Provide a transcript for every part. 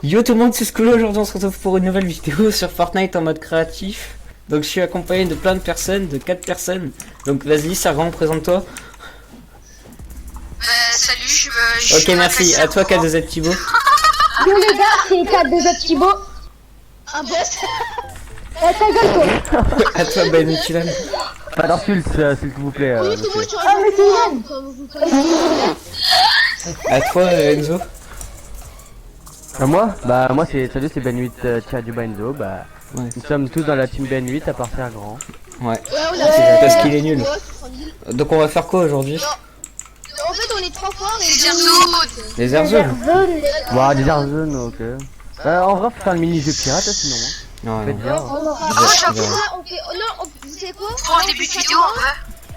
Yo tout le monde, c'est Scolo. Aujourd'hui on se retrouve pour une nouvelle vidéo sur Fortnite en mode créatif. Donc je suis accompagné de plein de personnes, de 4 personnes. Donc vas-y Sarah, présente-toi. Salut, je Ok, merci, à toi K2Z Thibaut. Yo les gars, c'est K2Z Thibaut. un boss. Ta gueule toi. À toi Ben Michilan. Pas d'insultes, s'il vous plaît. Oui, c'est monsieur. moi, tu Ah mais c'est Yann. À toi Enzo. Moi salut, c'est Ben 8 du Enzo. Bah, Ouais. nous sommes tous dans la team Ben 8 à partir grand. Ouais. Ouais, on Parce qu'il est nul. Donc on va faire quoi aujourd'hui? En fait, on est 3 fois, mais les Les airzones. Ouah, des Airzone, ok. En vrai, faut faire le mini-jeu pirate sinon. Non, Faites non. bien. on fait. Oh non, vous savez quoi? Pour le début de vidéo,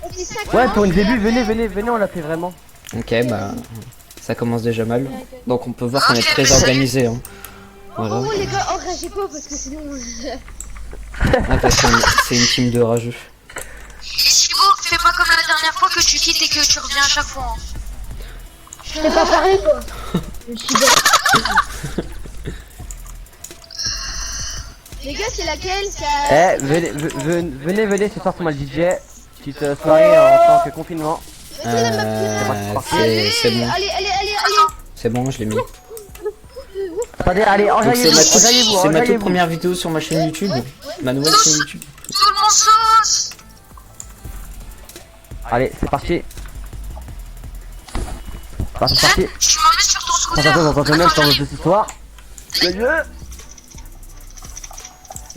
on fait 5 Ouais, pour une début, venez, on l'a fait vraiment. Ok, bah ça commence déjà mal. Donc on peut voir qu'on est très organisé. Hein. Voilà. Oh les gars, enragez pas parce que sinon. Ah, parce que c'est une team de rageux. Et Thibaut, fais pas comme la dernière fois que tu quittes et que tu reviens à chaque fois. Hein. Je t'ai pas parlé quoi. Je suis bête. Les gars, c'est laquelle ça... Venez, c'est forcément le DJ. Petite soirée en tant que confinement. C'est bon. Allez. C'est bon, je l'ai mis. Attendez, allez, Donc c'est enjaillez-vous, ma toute première vidéo sur ma chaîne YouTube. Ma nouvelle chaîne YouTube. Tout le monde sauce. Allez, c'est parti. C'est parti. Tu m'en mets sur ton scooter. Attention, je t'en veux ce soir.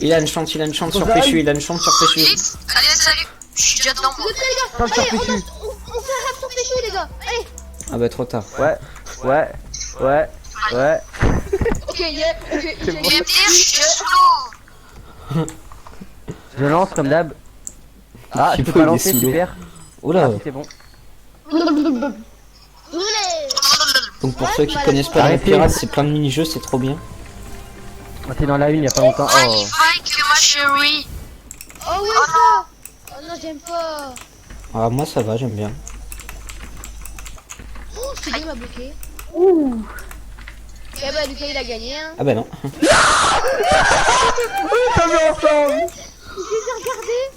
Ilan chante sur Péchu, Ilan chante sur Péchu. Allez, salut. Je suis déjà dedans, moi. Pas sur Péchu. On fait un rap sur Péchu, les gars. Allez. Ah bah trop tard. Ouais. Ok, yeah. Ok. C'est bon. Je suis sous l'eau. Je lance comme d'hab. Ah, je peux Thibaut, pas il est lancer, sous l'eau. super. Oula. Ah, si, c'est bon. Donc pour ceux qui connaissent pas les Arrêtez. pirates, c'est plein de mini-jeux, c'est trop bien. T'es dans la une il y a pas longtemps. Oh. Magnifique, ma chérie. Oh ouais, ça. Oh non, j'aime pas. Ah moi ça va, j'aime bien. Oh, ce game m'a bloqué. Ouh. Eh bah, Lucas, il a gagné, hein. Ah bah non. Ça met ensemble. Je les ai regardés.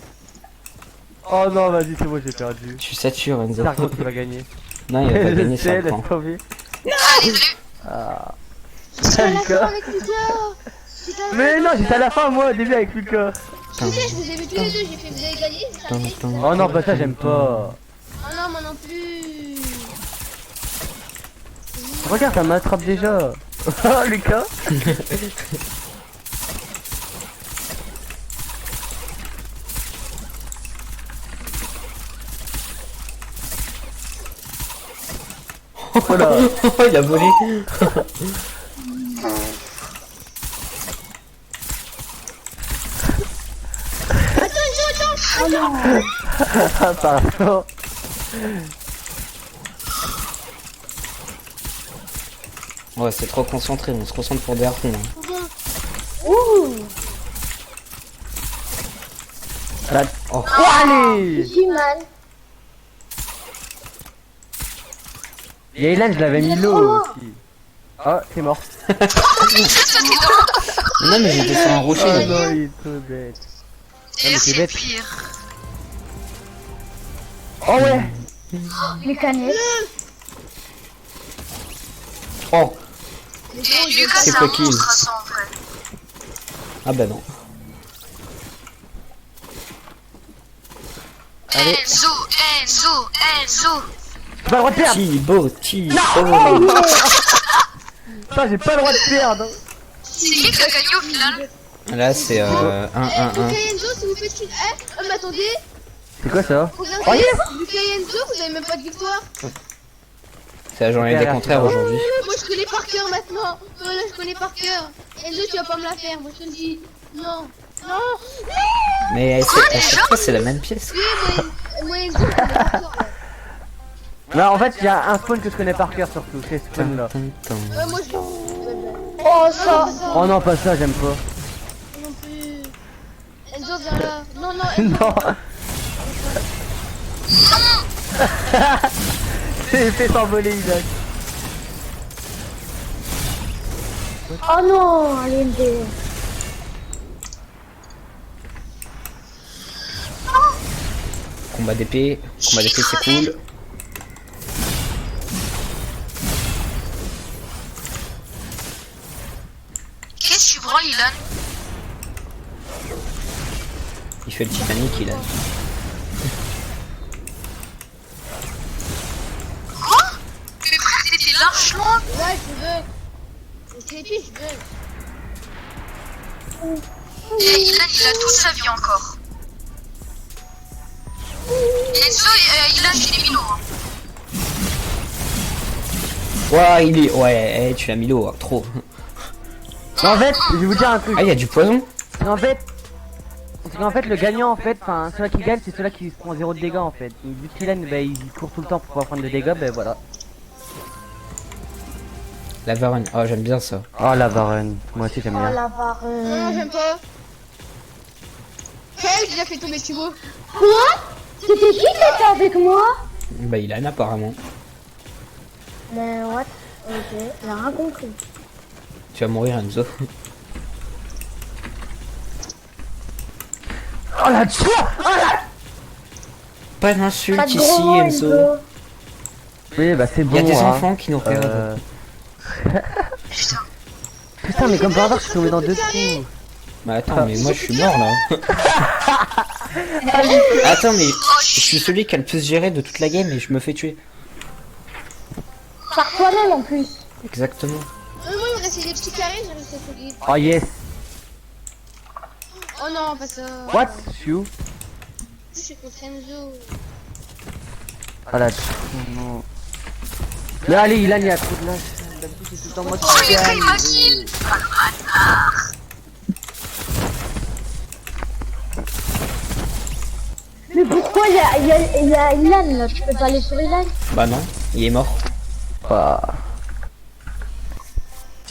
Oh non, vas-y, c'est moi, j'ai perdu. Tu satures Enzo. Par contre, tu vas gagner. Non, il va pas gagner Je ça sais, le laisse prend. tomber. Allez, salut. Ah. J'étais à la fin Lucas. avec Lucas. J'étais à la Mais non, j'étais à la fin, moi, au début avec Lucas. fin. Je sais, je vous ai vu tous les deux. J'ai fait, vous avez gagné, c'est ça. Oh non, bah ça, j'aime pas. Oh non, moi non plus. Regarde, ça m'attrape déjà. Oh, Lucas. Oh là. Il a volé. Ah, pardon. Ouais, c'est trop concentré, on se concentre pour des harpons. Hein. Ouh. Là. Oh. Oh, allez. J'ai mal. Et Hélène, je l'avais mis l'eau aussi. Oh, c'est mort. Non mais j'étais sur un Oh rocher. non, il est trop bête. Et c'est c'est bête. pire. Oh ouais. Les canettes. Oh. Et Lucas, C'est c'est un pas kill. monstre, ça, en vrai. Ah bah non. Allez. Enzo. J'ai pas le droit de perdre. Thibaut. Putain, j'ai pas le droit de perdre. C'est qui qui a gagné au final? Là c'est 1-1-1. Lucas et Enzo, si vous faites une... mais attendez. C'est quoi ça? Regardez, Oh, yes. Lucas et Enzo, vous avez même pas de victoire. C'est la journée des contraires aujourd'hui. Moi, je connais par cœur maintenant. Voilà, je connais par cœur. Enzo, tu vas pas me la faire. Moi, je te le dis. Non. Mais à chaque fois c'est la même pièce. Oui, moi Enzo, je connais par cœur. Non, en fait, il y a un spawn que je connais par cœur surtout, c'est ce spawn là. Moi, je... Oh ça. Oh non, pas ça, j'aime pas. Non plus. Enzo, viens là. Non. Non. C'est fait s'envoler, Isaac. Oh non, allez, MD. Combat d'épée c'est cool. Qu'est-ce que tu branles, Ilan? Il fait le Titanic, il a. Quoi? Mais frère, t'étais largement. Ouais, je veux. C'est l'épée, je veux. Et Ilan, il a toute sa vie encore. Enzo, Ilan, j'ai des minos. Hein. Ouah, il est. Ouais, tu l'as mis l'eau, hein, trop. Mais en fait, je vais vous dire un truc. Ah, il y a du poison. Mais en fait, c'est qu'en fait, le gagnant, en fait, enfin, celui qui gagne, c'est celui qui se prend 0 de dégâts, en fait. Donc, vu qu'Ilan, bah, il court tout le temps pour pouvoir prendre des dégâts, ben voilà. La Varenne. Oh, j'aime bien ça. Oh, la Varenne. Moi aussi, j'aime Oh bien. la Non, varenne. j'aime pas. J'ai déjà fait tomber Thibaut. Quoi? C'était qui qui était avec moi? Bah, il en a apparemment. Mais what? Ok, j'ai rien compris. Tu vas mourir, Enzo. Oh la tchou. Pas Pas d'insulte de ici, gros mots, Enzo. Enzo. Oui, bah, c'est bon. Il y a des hein. enfants qui nous regardent. Putain, mais comme par hasard, je suis tombé dans 2 trous. Bah attends, mais moi je suis mort là. Attends, mais je suis celui qui a le plus géré de toute la game et je me fais tuer. Par toi-même en plus. Exactement. Moi, il me restait des petits carrés, j'ai réussi à sauver. Oh yes. Oh non, pas ça. What? Chou. Je suis contre Enzo. Oh la tchou, non. Mais allez, Ilan, il y a trop de lâche. D'habitude, c'est tout le temps moi Oh, qui il a gagne. il m'a kill. Mais pourquoi il y a Ilan là? Tu peux pas aller sur Ilan? Bah non, il est mort. Bah.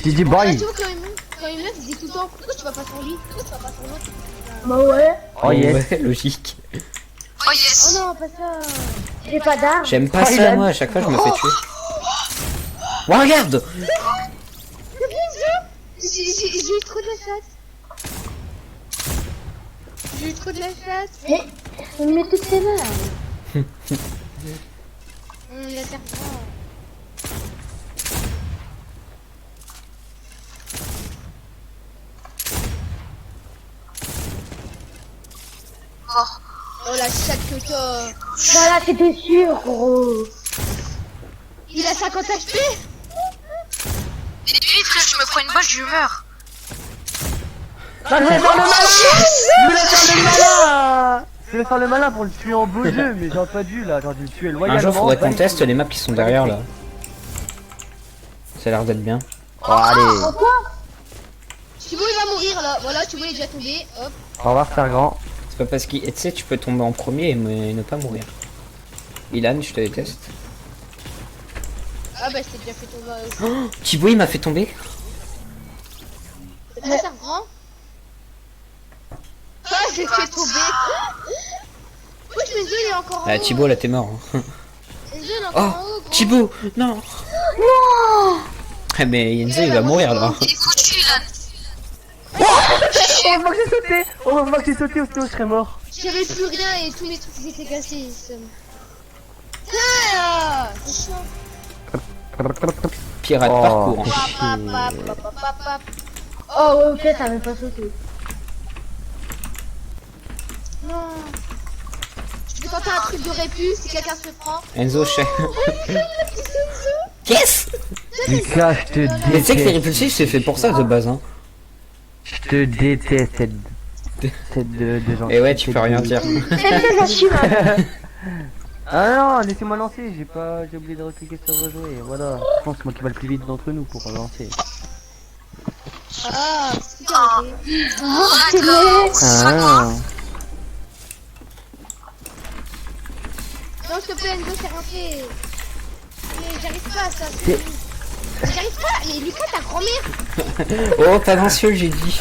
J'ai dit Ah, bye. tu vois, quand il meurt, il dit tout le temps pourquoi tu vas pas sur lui? Pourquoi tu vas pas sur l'autre? Bah ouais. Oh yes. Ouais, logique. Oh Oh yes. non, pas ça. J'ai pas d'armes. J'aime pas Oh, ça, Ilan. moi, à chaque fois je me fais tuer. Oh, regarde! J'ai eu trop de la chatte. J'ai eu trop de la chatte. Il met toutes ses mains. La terre froide. Oh la chatte que t'as. Voilà, c'était sûr, gros. Il a 50 HP. Et puis, frère, je me prends une balle, je meurs. Je voulais faire le malin. Je voulais faire le malin. Je voulais faire le malin pour le tuer en beau jeu, mais j'aurais pas dû là, j'aurais dû le tuer loyalement. Un jour faudrait qu'on teste les maps qui sont derrière là. Ça a l'air d'être bien. Oh, allez, Thibaut il va mourir là. Voilà, Thibaut il est déjà tombé. Hop. on va voir faire grand. C'est pas parce qu'il. Et tu sais, tu peux tomber en premier et ne pas mourir. Ilan, je te déteste. Ah bah je t'ai déjà fait tomber aussi. Oh, Thibaut il m'a fait tomber. C'est pas ça grand. Ah j'ai fait tomber. Pourquoi tu Enzo il est encore en Ah, haut? Thibaut là t'es mort. hein. Enzo il est Oh, encore en haut gros. Thibaut, non. Ah, mais Enzo il va mourir là. Il est foutu, Ilan. Heureusement que j'ai sauté. Heureusement que j'ai sauté, sinon je serais mort. J'avais plus rien et tous mes trucs ils étaient cassés. Ah c'est chiant. Pirate Oh. parcours. hein. Oh, ouais, ok, ça avait pas sauté. Non. Je vais tenter un truc d'aurait pu si quelqu'un se prend. Enzo, chef. Yes! Lucas, je te Mais tu sais que les déteste. répulsifs c'est fait pour ça de base. Hein. Je te déteste, cette de gens. Et ouais, tu peux rien dire. Ah non, laissez-moi lancer, j'ai oublié de recliquer sur rejouer, voilà. Je pense que moi qui va le plus vite d'entre nous pour relancer. Ah, c'est qui arrêté. C'est vrai. Ah. Non, s'il te plaît, Enzo, c'est rentré. Mais j'arrive pas à ça. C'est- J'arrive pas. Mais Lucas, ta grand-mère. Oh, pas d'insulte, j'ai dit.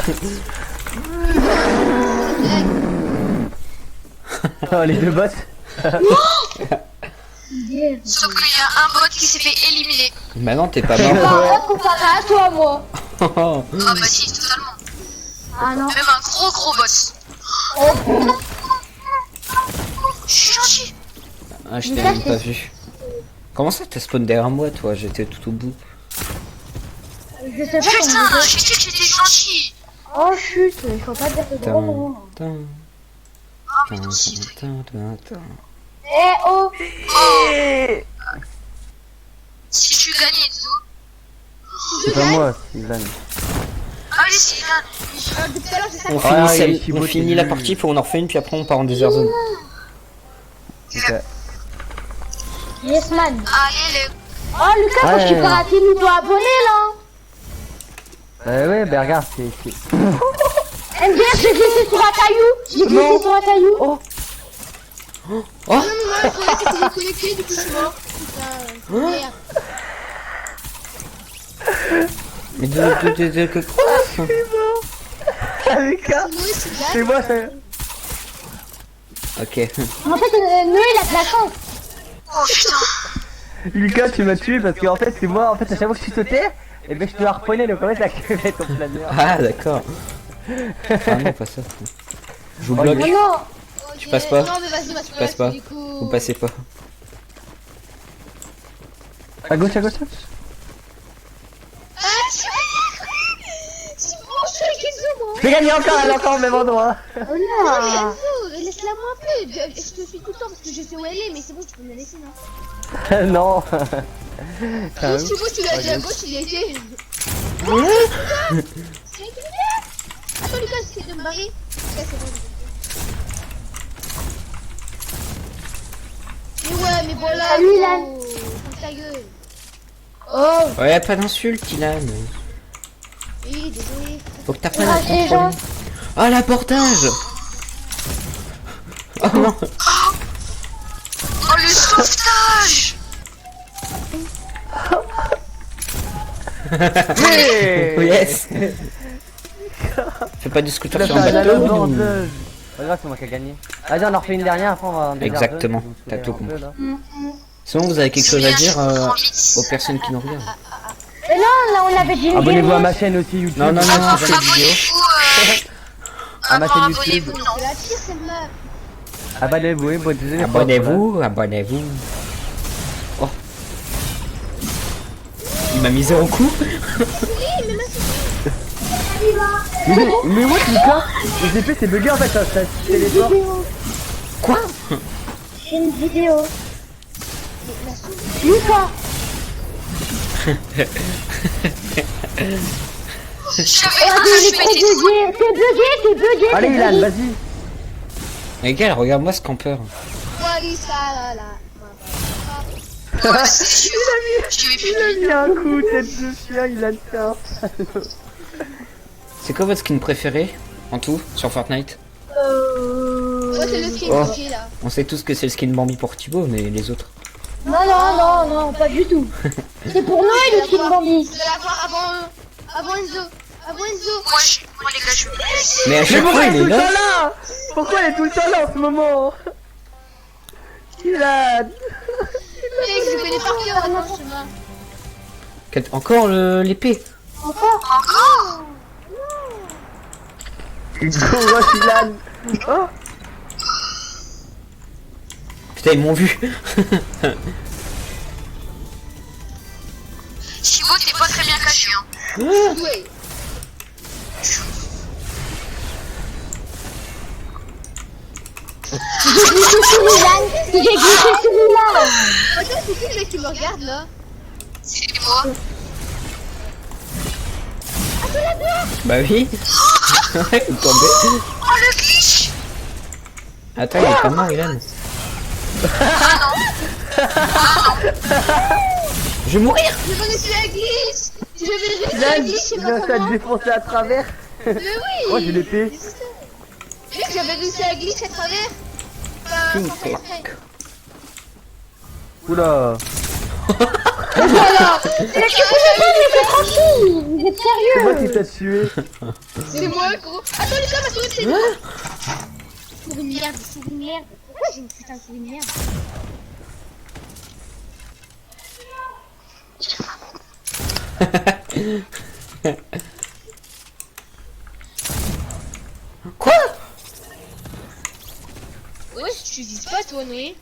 Oh, les deux bots. Sauf qu'il y a un bot qui s'est fait éliminer. Bah non, t'es pas mort. Par contre, comparé à toi, moi. Ah bah si, totalement. Ah non. Même un gros boss. Je suis gentil. Ah, je t'ai même pas vu. Comment ça t'as spawn derrière moi, toi? J'étais tout au bout. Je sais pas Putain, comment j'ai cru que j'étais gentil. Oh chut, il faut pas dire de gros mots. Tin, Ah mais non, si. tin, tin, tin. Eh oh. Si tu gagnais, Enzo. C'est pas moi, Ivan. Ah oui, c'est là. Depuis tout à l'heure, j'ai ça. On Ah, finit, oui, celle- Thibaut, on t'es finit la nul. partie, puis on en refait une, puis après on part en desert zone. Ok. Yes man. Allez, les... Oh Lucas, quand je suis pas raté, nous doit abonner là. Ouais, bah regarde, c'est... MDR, j'ai glissé sur un caillou. J'ai glissé sur un caillou. Oh. Non, mais moi, le problème, c'est que j'ai connecté, du coup, je suis mort. Putain, merde. Mais de que quoi? Ah, Lucas, Noé, c'est c'est là. moi, ça... Ok. En fait, Noé, il a de la chance. Oh putain. Lucas, tu m'as tué parce qu'en fait, c'est moi, en fait, à chaque fois que tu sautais, et ben je te harponnais, donc en fait, la crevette ton planeur. Ah d'accord. Ah non, pas ça. Je vous bloque. Oh non. Tu passes pas? Non, mais vas-y, vas-y, Passe pas. du coup. Vous passez pas. À gauche, à gauche. Ah, c'est bon, je suis avec Enzo, moi. J'ai gagné encore, elle est encore au même endroit. Oh Non, mais là. Enzo, laisse-la moi un peu. Je te suis tout le temps parce que je sais où elle est, mais c'est bon, tu peux me la laisser, non? Non. Ah, Si vous, tu l'as dit à gauche, il y a été. Attends, Lucas, essaye de me barrer. Lucas, c'est bon. Mais ouais, mais voilà. Salut, Ilan. gros. Ferme ta gueule. Oh. Ouais, pas d'insulte, Ilan. Oui, désolé. Faut que t'apprennes Ah, à les contrôler. gens. Ah, l'apportage. Oh non. Oh le sauvetage. Hey. Oh, yes. Fais pas du scooter Là, sur t'as un la bateau. vendeuse. Pas grave, c'est moi qui ai gagné. Vas-y, on en refait une dernière, après on va en désert Exactement, zone, t'as vous tout me saoulez un peu, compris. là. Sinon, vous avez quelque chose à dire Trop vite. aux personnes qui nous regardent. Mais non, là, on avait dit une Abonnez-vous à vidéo. ma chaîne aussi YouTube. Non, non, non, non, c'est une vidéo. Abonnez-vous. À ma chaîne YouTube. Abonnez-vous, non. C'est la pire, celle-là. Abonnez-vous, oui, bon, désolé. Abonnez-vous, abonnez-vous. Oh. Il m'a misé en coup. Mais what, Lucas? Les épées, c'est bugué en fait, ça téléporte. Quoi? C'est une vidéo. Lucas. Je savais Oh, pas il est que trop je m'étais trop... bugué. T'es bugué. Allez, t'es Ilan, bugué. vas-y. Regarde, regarde-moi ce campeur. Wally, ça, là, là. Ouais, c'est sûr. Je vais plus Il a de vie. mis un coup, tête de chien, il a fait un. C'est quoi votre skin préféré en tout sur Fortnite? Ouais, c'est le skin Oh. qui est là. On sait tous que c'est le skin Bambi pour Thibaut, mais les autres. Non, pas du tout. C'est pour Noël le skin Bambi. Je vais l'avoir avant eux. Avant Enzo. Avant Enzo. Moi les gars, je vais me laisser. Mais à Mais chaque pourquoi fois, elle il est est tout le là. temps là? Pourquoi elle est tout le temps là en ce moment? Ilan. Mec, je connais par cœur maintenant ce chemin. Encore l'épée. Encore? Go, rush, Ilan. Oh. Putain, ils m'ont vu. Thibaut, t'es pas très bien caché, hein. Ouais. J'ai glissé sur Ilan. Attends, c'est qui le mec qui me regarde là? C'est moi. Bah oui. Ouais, vous tombez. Oh le glitch. Attends, il est pas mort, Ilan. Je vais mourir. Je vais laisser la glitch. Je vais laisser la Ilan, glitch, je sais il pas a fait comment. défoncer à travers. Mais oui. Oh, j'ai l'épée. Mec, j'avais réussi à glitch à travers. Pink Sans faire exprès. clock. Oula. Mais tu pouvais pas me laisser tranquille. Vous êtes C'est moi sérieux? qui t'a tué. C'est moi, gros. Attends, Lucas, ma souris, c'est moi. Souris merde, souris merde. Pourquoi j'ai une putain de souris merde? Quoi? Ouais, tu dis pas toi, Noé.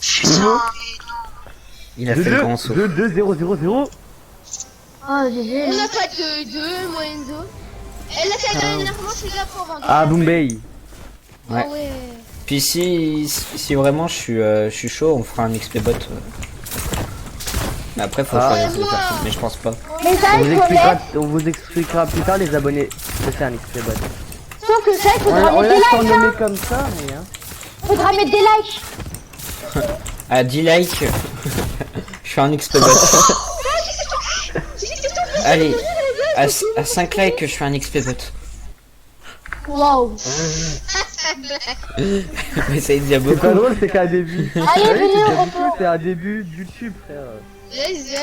Je suis sans... Il a fait le grand saut. 2-2-0-0-0. Oh, GG. On n'a pas de moi Enzo. Elle a fait dernièrement, je suis là pour un Ah, Bombay. Ouais. Ah ouais. Puis si vraiment je suis chaud, on fera un XP bot. Mais après faut Ah. choisir les personnes, mais je pense pas. Mais ça, il faut mettre. On vous expliquera plus tard les abonnés. C'est un XP bot. Sauf que ça, il On faudra on mettre l'a des likes. surnommé Hein. comme ça, mais hein. Faudra mettre des likes. À 10 likes, je fais un XP bot. Allez, à 5 likes, je fais un XP bot. Waouh. Mais ça y est déjà C'est beaucoup. pas drôle, c'est qu'à un début. Allez, Ouais, venez, c'est on qu'à retourne. YouTube, c'est un début de YouTube, frère. Yes.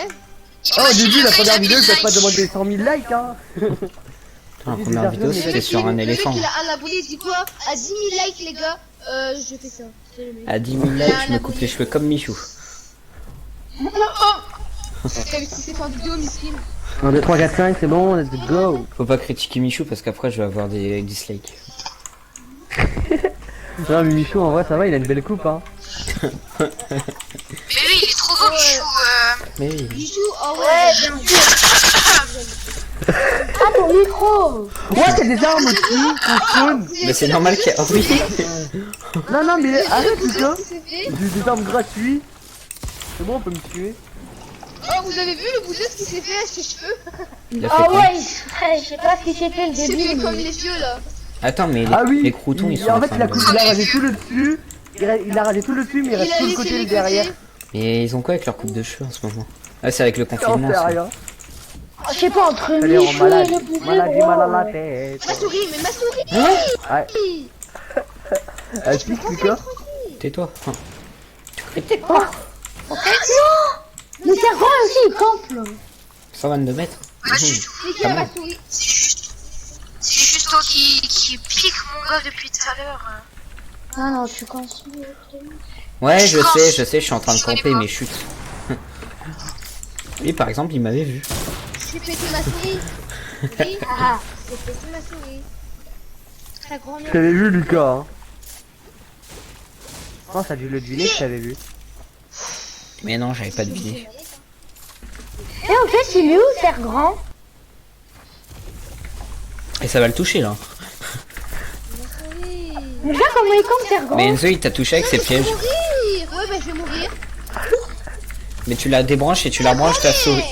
Oh, au début, la première vidéo, il peut pas demander 100 000 likes, hein. La première vidéo c'était sur un éléphant. Le mec, il a un abonné, il dit quoi? À 10 000 likes, les gars, je fais ça. C'est le mec. À 10 000 likes, je me coupe les cheveux comme Michou. Comme si c'était en vidéo, miskin. 1, 2, 3, 4, 5, c'est bon, let's go. Faut pas critiquer Michou parce qu'après je vais avoir des dislikes. Non, mais Michou, en vrai, ça va, il a une belle coupe, hein. Mais oui, il est trop beau, Michou. Mais oui. Bijou, oh ouais, bien sûr. Ah, ton micro. Ouais, c'est des armes aussi, Mais c'est normal qu'il y a... Oh oui. Non, non, mais arrête, Nico. C'est fait. J'ai des armes gratuites. C'est bon, on peut me tuer. Oh, vous avez vu le bouger ce qui s'est fait à ses cheveux? Il a fait Ah quoi? ouais, je sais pas ce qui s'est fait le C'est fait début. comme mais- les vieux là. Attends, mais Ah oui, les croutons ils sont en fait, en il a, train de- il a rasé tout le dessus. Il a rasé tout le dessus, mais il reste Il a tout le laissé côté et les le derrière. côtés. Mais ils ont quoi avec leur coupe de cheveux en ce moment? Ah, c'est avec le J'en confinement. sais ça. rien. Je sais pas, entre Elle est en Michou et malade. le bouger. Maladie, mal à la tête. Ma souris, mais ma souris. Ouais. Elle pique, Nico. Tais-toi. Le serpent aussi, il campe là. 122 mètres. Moi, je suis... C'est qui a ma souris? C'est juste toi qui pique mon gars depuis tout à l'heure. Non, non, je suis conscient. Ouais, je sais, je suis en train de camper mes chutes. Lui par exemple, il m'avait vu. J'ai pété ma souris. Oui, Ah, j'ai pété ma souris. Ta Je grand-mère. t'avais vu, Lucas. Hein. Oh, ça a dû le deviner, je t'avais vu. Mais non, j'avais pas deviné. et en fait, il est où, Serre Grand? Et ça va le toucher là. Oui. Regarde comment il campe, Serre Grand. Mais Enzo il t'a touché avec ses pièges. Mourir. Ouais, bah je vais mourir. Mais tu la débranches et tu la branches ta souris.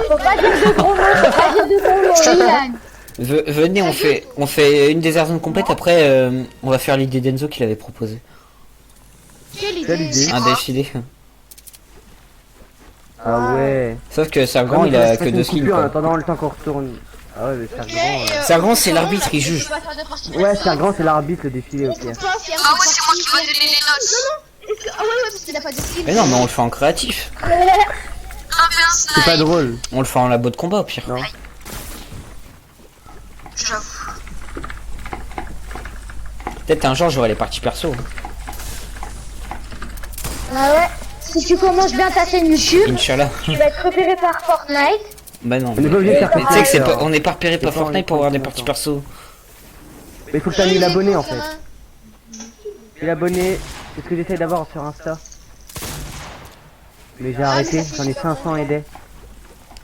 Faut pas dire de gros mots, faut pas dire de gros mots, Ilan. Venez, on fait une des zones complète. Après, on va faire l'idée d'Enzo qu'il avait proposé. Quelle Quelle idée. idée. Un défilé. Ah ouais. Sauf que Sergran il a que 2 skills En quoi. attendant le temps qu'on retourne. Ah ouais, mais Sergran. Sergran c'est l'arbitre, il juge. Ouais, Sergran, c'est l'arbitre, le défilé, ok. Ah ouais, c'est moi qui dois donner les notes. Ah ouais, ouais, parce qu'il a pas de skill. Mais non, mais on le fait en créatif. Un peu un C'est pas snipe. drôle. On le fait en labo de combat au pire. Non. J'avoue. Peut-être un jour j'aurai les parties perso. Ah ouais, si tu commences bien ta chaîne YouTube, Inch'Allah. tu vas être repéré par Fortnite. Bah non. On n'est pas obligé de faire Mais tu sais que c'est ça. pas, on n'est pas repéré par pas Fortnite pour avoir des longtemps. parties perso. Mais il faut que t'aies 1000 abonnés en fait. 1000 abonnés, c'est ce que j'essaie d'avoir sur Insta. Mais j'ai arrêté, j'en ai 500 aidés.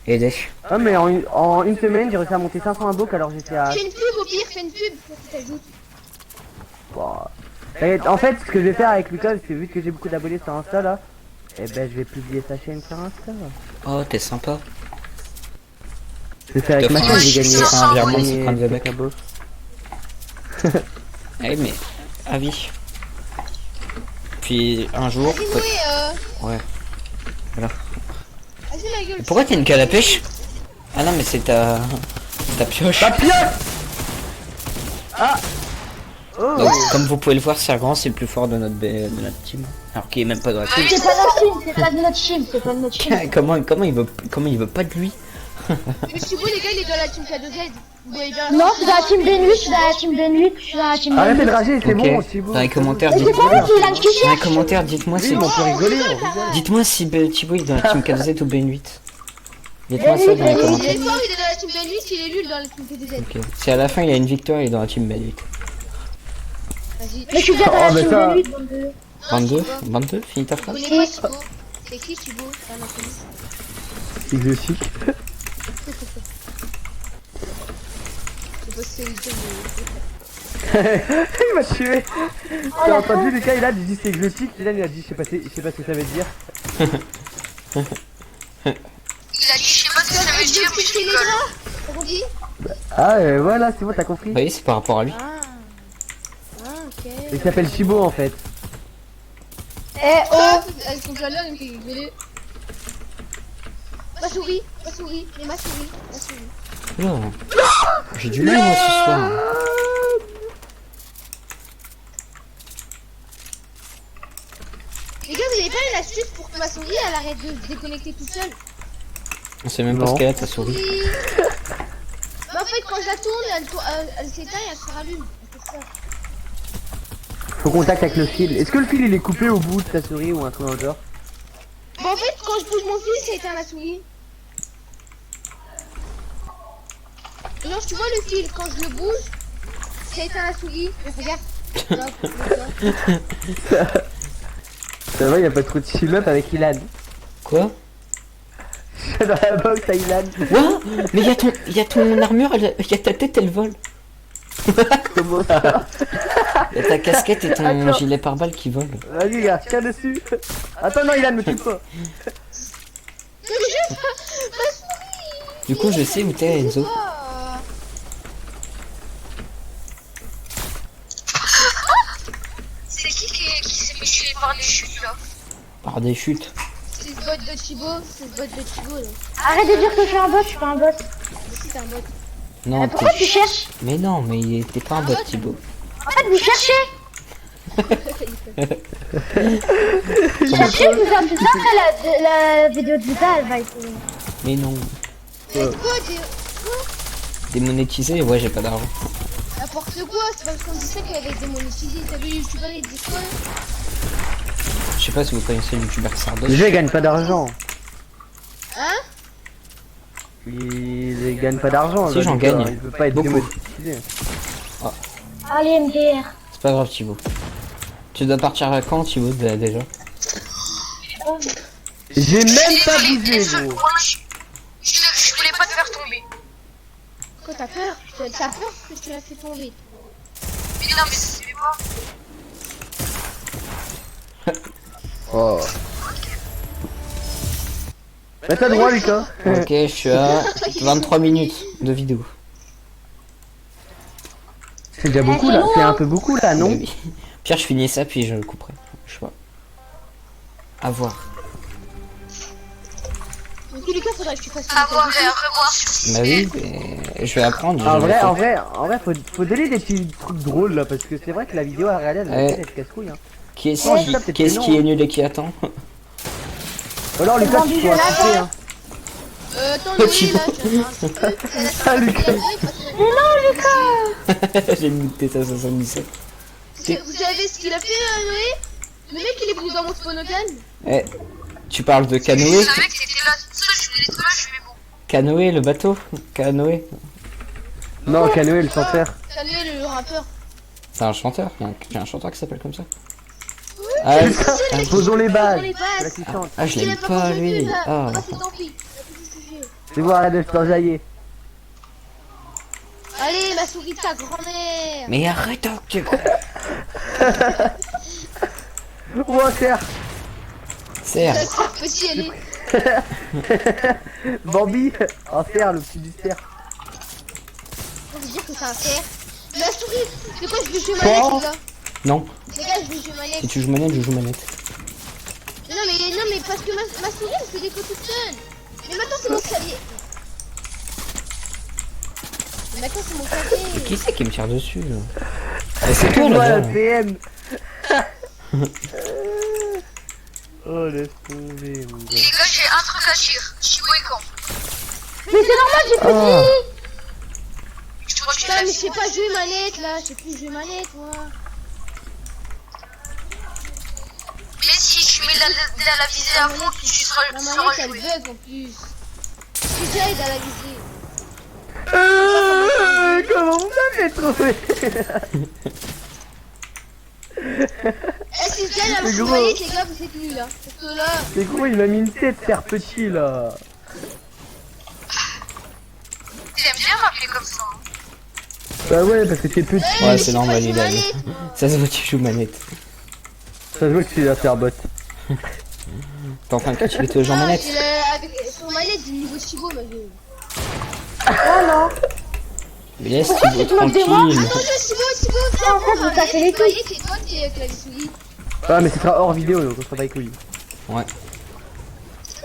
Aider. Ah mais en une semaine j'ai réussi à monter 500 inbox alors j'étais à... Fais une pub au pire, fais une pub pour que t'ajoutes. Wow. Et en fait ce que je vais faire avec Lucas, c'est vu que j'ai beaucoup d'abonnés sur Insta là, et ben je vais publier sa chaîne sur Insta. Oh, t'es sympa. Je vais faire avec ma chaîne, j'ai gagné un virement de gagné 50 quelques bucks. abos. Eh mais, avis. Puis un jour, Vas-y, peut- Noé, ouais. Voilà. Vas-y, la gueule. Et pourquoi t'as une canne à pêche? Ah non, mais c'est ta pioche. Ta pioche. Ah. Oh. Donc, comme vous pouvez le voir, Sergran c'est le plus fort de notre team. Alors qu'il est même pas dans la team. C'est pas notre team, c'est pas de notre team, c'est pas de notre team. comment il veut pas de lui? Mais Chibo, les gars, il est dans la team K2Z. Vous voyez bien. Non, je suis dans la team B8, je suis dans la team B8, je suis dans la team Arrêtez de B8. rager, c'est Ok. bon, Thibaut. Dans les commentaires, Mais c'est dites-moi. quoi qui l'a qui Dans les cherche? commentaires, dites-moi Oui, si. mais on peut rigoler, on rigole. Dites-moi si Thibaut il est dans la team K2Z ou Ben 8. Dites-moi ça dans les Il commentaires. est fort, il est dans la team B8, il est nul dans la team K2Z. Ok. Si à la fin il a une victoire, il est dans la team Ben 8. Vas-y. Mais je suis déjà dans Oh, la mais team ça- B8, donc 22 22 Finis ta Vous phrase. connaissez pas Chibo? C'est qui Chibo? C'est un inconnu. Exotique. Je sais pas si c'est une team Il m'a tué. T'as entendu Lucas, il a dit c'est exotique, Ilan il a dit je sais pas ce que ça veut dire. Il a dit, je sais pas ce que ça veut dire, mais je c'est les rigole. gras. T'as compris? Ah voilà, c'est bon, t'as compris. Oui, c'est par rapport à lui. Ah, ok. Il s'appelle Chibo en fait. Eh oh, Avec son chaleur, il me fait rigoler. Ma souris, mais ma souris. Non. J'ai du mal moi ce soir. Les gars, vous avez pas une astuce pour que ma souris elle arrête de se déconnecter toute seule? On sait même pas Non. ce qu'elle a ta souris. Mais en fait, quand je la tourne, elle s'éteint et elle se rallume. C'est ça. Faut contact avec le fil. Est-ce que le fil il est coupé au bout de ta souris ou un truc dans le genre? Bon, en fait, quand je bouge mon fil, ça éteint la souris. Genre, tu vois le fil, quand je le bouge, ça éteint la souris. Mais regarde. Là. Ça va, y a pas trop de team-up avec Ilan. Quoi? Je suis dans la box à Ilan. What? Mais y a ton armure, y a ta tête, elle vole. Comment ça? Y a ta casquette et ton Attends. gilet pare-balles qui volent. Vas-y, gars, tiens dessus. Attends, non, Ilan, me tue pas. Du coup, je sais où t'es, Enzo. C'est qui s'est fait tuer par des chutes là? Par des chutes. C'est ce bot de Chibo, là. arrête de dire que je suis un bot, je suis pas un bot. Mais si, c'est un bot. Non, Pourquoi t'es... tu cherches? Mais non, mais il était pas un bot, Thibaut. En fait, vous cherchez. Comment- Cherchez, vous en plus après la vidéo de Vita, elle va être... Mais non. Mais quoi, Démonétisé? Ouais, j'ai pas d'argent. n'importe quoi, c'est pas parce qu'on disait qu'elle est démonétisée. T'as vu les youtubeurs, ils disent quoi? Je sais pas si vous connaissez le youtubeur Sardos. Le jeu il gagne pas d'argent. Hein? Il gagne pas d'argent. Si, le j'en youtubeur, gagne. Il peut pas être Beaucoup. démonétisé. Allez, MDR. C'est pas grave, Thibaut. Tu dois partir à quand, Thibaut, déjà? J'ai même pas Désolé, bougé, désolé, gros. moi, je voulais pas te faire tomber. Quoi, t'as peur? T'as peur que tu l'as fait tomber? Mais non, mais c'est pas. Oh. Mets-toi droit, Lucas. Ok, je suis à 23 minutes de vidéo. C'est déjà beaucoup là. C'est un peu beaucoup là, non? Mais oui. Pierre, je finis ça, puis je le couperai. Je sais pas. À voir. En tous les cas, faudrait que tu fasses Avoir et revoir sur Bah oui, mais je vais apprendre. j'ai En jamais vrai, fait. en vrai, faut donner des petits trucs drôles là, parce que c'est vrai que la vidéo à regarder, elle va Ouais. peut-être être casse-couille. Hein. Qui est-ce Oh, qui, ça, c'est qui, non, hein. est nul et qui attend? Alors Lucas, tu dois assister, hein. Attends, Petit Noé, là, je viens de faire un truc. Ah, Lucas. J'ai muté ça 77. Vous savez ce qu'il a fait, Noé? Le mec, il est venu dans mon spawn-open. Eh, tu parles de Je canoë? savais que t'étais là. Ça, je voulais être là, je suis bon. Canoë, le bateau? Canoë? Non, Canoë, le chanteur. Salut, le rappeur. C'est un chanteur? Il y a un chanteur qui s'appelle comme ça? Ah, Posons les bases. Posons les bases. Là qui chante. ah, je Il a l'aime pas pas posé lui. plus, là. Ah. Ah, c'est tant pis. C'est plus le sujet. C'est bon, arrête de se t'enjailler. Allez, ma souris de ta grand-mère. Mais arrête, ok. Oh, serre. Serre. Ça peut y aller. Bambi. Oh, serre, le petit du cerf. Faut vous dire que c'est un cerf. La souris, c'est quoi, je vais jouer manette, les gars? Non, Les gars, je vais jouer manette. si tu joues manette, je joue manette. Non, mais parce que ma souris, elle fait des coups toute seule. Mais maintenant, c'est mon clavier. Mais maintenant, c'est mon clavier. Qui c'est qui me tire dessus là? Eh, c'est toi Moi, là. la PM. Oh, laisse tomber, mon gars. Les gars, j'ai un truc à dire. Chibo et quand? Mais c'est normal, j'ai plus de vie. Je te crois que tu Putain, mais l'as je sais pas jouer manette là, je sais plus jouer manette moi. Mais si tu mets la visée à fond, tu La sauras manette elle jouer. bug en plus. Tu t'aides à la viser. Comment vous l'avez trouvé? Eh, si je gagne Mais avec gros. manette, les gars, vous êtes nuls là. Parce que là, Mais gros, il m'a mis une tête, faire petit là. T'aimes bien m'appeler comme ça. Hein. Bah ouais, parce que t'es petit. eh, Ouais, mais c'est je sais normal, pas jouer il a- manette, moi. Ça se voit que tu joues manette. Ça se voit que tu vas faire bot. T'es en train de critiquer tous les gens Ah, manette. j'ai avec son manette, j'ai le niveau de Chibo, ma gueule. Oh non. Mais laisse Pourquoi Thibaut tu te moques de moi tranquille. Attends, Chibo, viens, Ah, en fait, prends vous ma cassez les manette, couilles. manette, et toi, t'es clavier souris. Ah, mais ce sera hors vidéo, donc on sera pas les couilles. Ouais. Non,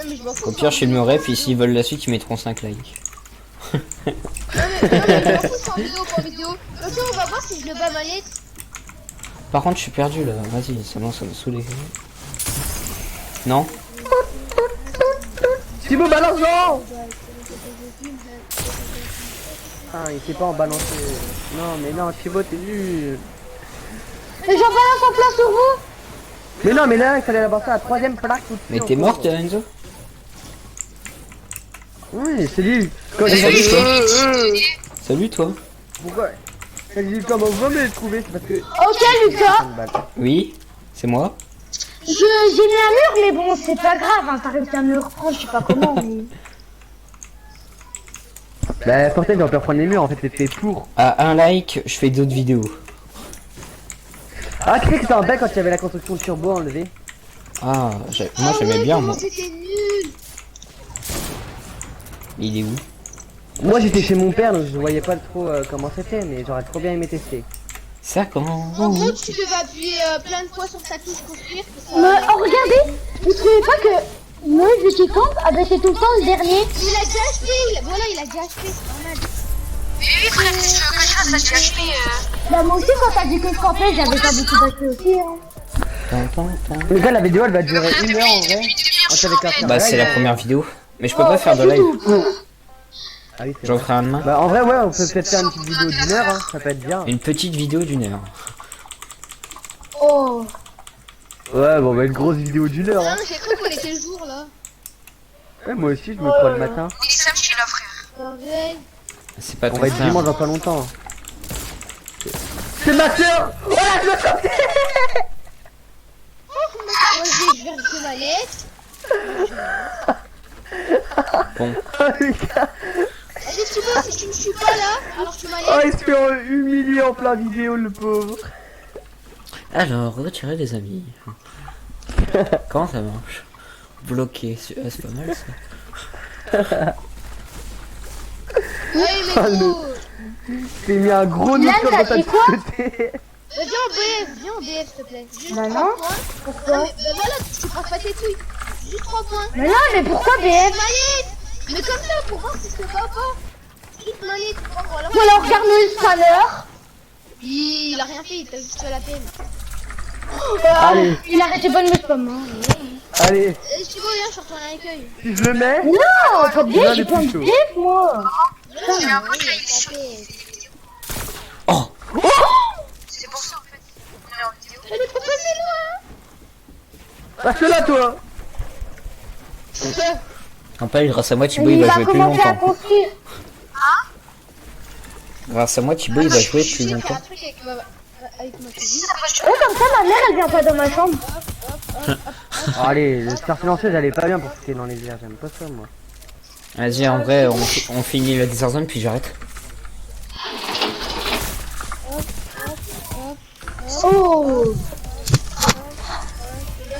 mais je m'en fous. Au pire, chez le ref, et s'ils veulent la suite, ils mettront 5 likes. Non, mais je m'en fous, c'est en vidéo, pas en vidéo. Ok, on va voir si je le bats manette. Par contre, je suis perdu là. Vas-y, ça m'a saoulé. Non? Thibaut, balance-en! Ah, il sait pas en balancer. Non, mais non, Thibaut, t'es nul. Mais j'en balance en plein sur vous. Mais non, mais là, il fallait avancer à la troisième plaque. tout de Mais suite t'es encore. morte, Enzo? Oui, c'est lui. Quand j'ai Salut, dit, toi. Salut, toi. pourquoi? Quand j'ai dit comment vous me le trouver, c'est parce que. Ok, Lucas. Oui, c'est moi. J'ai mis un mur, mais bon, c'est pas grave. Hein. T'as réussi à me le reprendre, je sais pas comment. Mais... Bah, Fortnite, on peut reprendre les murs, en fait, c'est fait pour. À un like, je fais d'autres vidéos. Ah, tu sais que c'était un bac quand il y avait la construction de turbo enlevée. Ah, moi j'aimais bien, moi. C'était nul. Il est où? Moi, j'étais chez mon père, donc je voyais pas trop comment c'était, mais j'aurais trop bien aimé tester. Ça quand? En gros, tu devais appuyer plein de fois sur ta touche construire. Mais oh, regardez, vous trouvez pas que moi, vu qu'il campe, ah ben c'est tout le temps le dernier. Il a déjà acheté, voilà, il a déjà acheté, c'est normal. Mais oui, frère, qu'est-ce que tu veux que je fasse? Ça, tu l'as acheté. Bah moi aussi, quand t'as dit que je campais, j'avais pas beaucoup d'accès aussi. Hein. Mais là, la vidéo, elle va durer Frère, 1 heure en vrai. depuis avec un Bah, c'est la première vidéo. Mais je peux pas faire de live. Ah oui, c'est J'en vrai. ferai un demain. Bah, en vrai, ouais, on peut peut-être faire une petite vidéo d'1 heure, hein, ça peut être bien. Une petite vidéo d'1 heure. Oh. Ouais, bon, bah, une grosse vidéo d'1 heure. Non, Hein. j'ai cru qu'on était le jour là. Ouais, moi aussi, je me crois le matin. Il est samedi là, frère. Ouais. C'est pas On ton va être frère. dimanche dans pas longtemps. C'est ma soeur. Voilà, je me sens. Moi, je vais rester manette. Bon. Oh, Lucas. Allez, Thibaut, si tu me suis pas là, alors tu Oh, manette. il se fait humilier en plein vidéo, le pauvre. Alors, retirer les amis. Comment ça marche? Bloquer, c'est pas mal ça. Ouais, mais gros. T'es mis un gros Yann, nœud comme t'as ça dit de quoi côté. Viens en BF, s'il te plaît. Juste Bah 3 non. points. Pourquoi Non, mais voilà, tu prends pas tes couilles. Juste 3 points. Mais non, mais pourquoi BF Manette. Mais comme ça, pour voir si c'est pas ou pas. Juste manette, voilà. Ou alors regarde-nous le scanner. Il a rien fait, il t'a juste fait la peine. Allez. Il arrêtait pas de me spam. Hein. Allez, Thibaut, viens, je suis retourné à l'accueil. si je le mets. Non, pas de Là, BF, le j'ai pas plus de chaud. BF, moi. J'ai un pote, là, il est sur. Oh! C'est pour ça, en fait. On est en vidéo. Elle est trop passée loin. Parce que là, toi. En pas, grâce à moi, Thibaut il Il va va jouer plus commencer à longtemps. construire. Grâce à moi, Thibaut il va jouer plus J'ai fait un longtemps. truc avec ma Si cousine. ça marche, Ouais, comme ça, ma mère, elle vient pas dans ma chambre. Oh, allez, le star silencieuse, elle est pas bien pour sauter dans les airs. J'aime pas ça, moi. Vas-y, en vrai, on finit la desert zone puis j'arrête. Oh.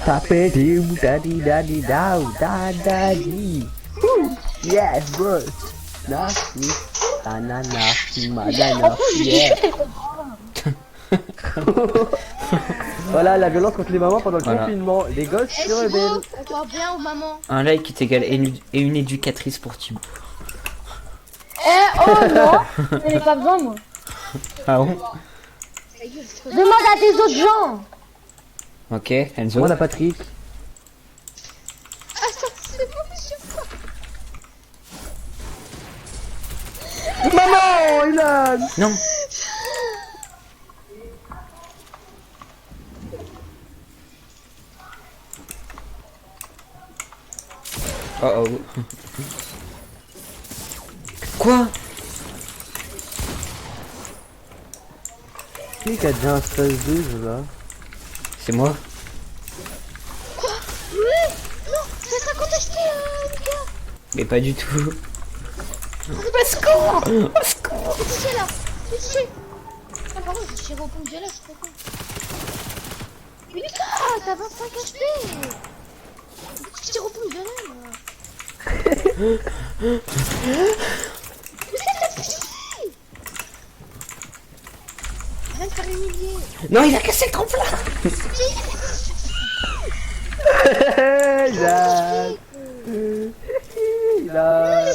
Tapez du daddy daddy dao da daddy. Yes, bro. Nasty. Banana. Madana. Yeah. Voilà la violence contre les mamans pendant le Voilà. confinement. Les gosses Eh, se rebellent. Thibaut, on croit bien aux mamans. Un like est égal et une éducatrice pour Thibaut. Eh, oh non. J'en ai pas besoin, moi. Ah bon? Ta gueule, c'est trop- Demande à tes autres gens. Ok, Enzo. Moi, la Patrick. Ah, ça, c'est pas monsieur. Maman, Ilan. Non. Oh oh. Quoi? Qui a déjà un space 12 là? C'est moi. Ouais. Non, ça sera quand acheté, Lucas. Mais pas du tout. Au secours. C'est là. C'est ah, par contre, je suis au pompe de là, je suis trop con. Mais Lucas, t'as 25 HP. Je tire au pompe de là, moi. Mais c'est arrête de faire humilier. Non, il a cassé le tremplin. Ilan. Ilan.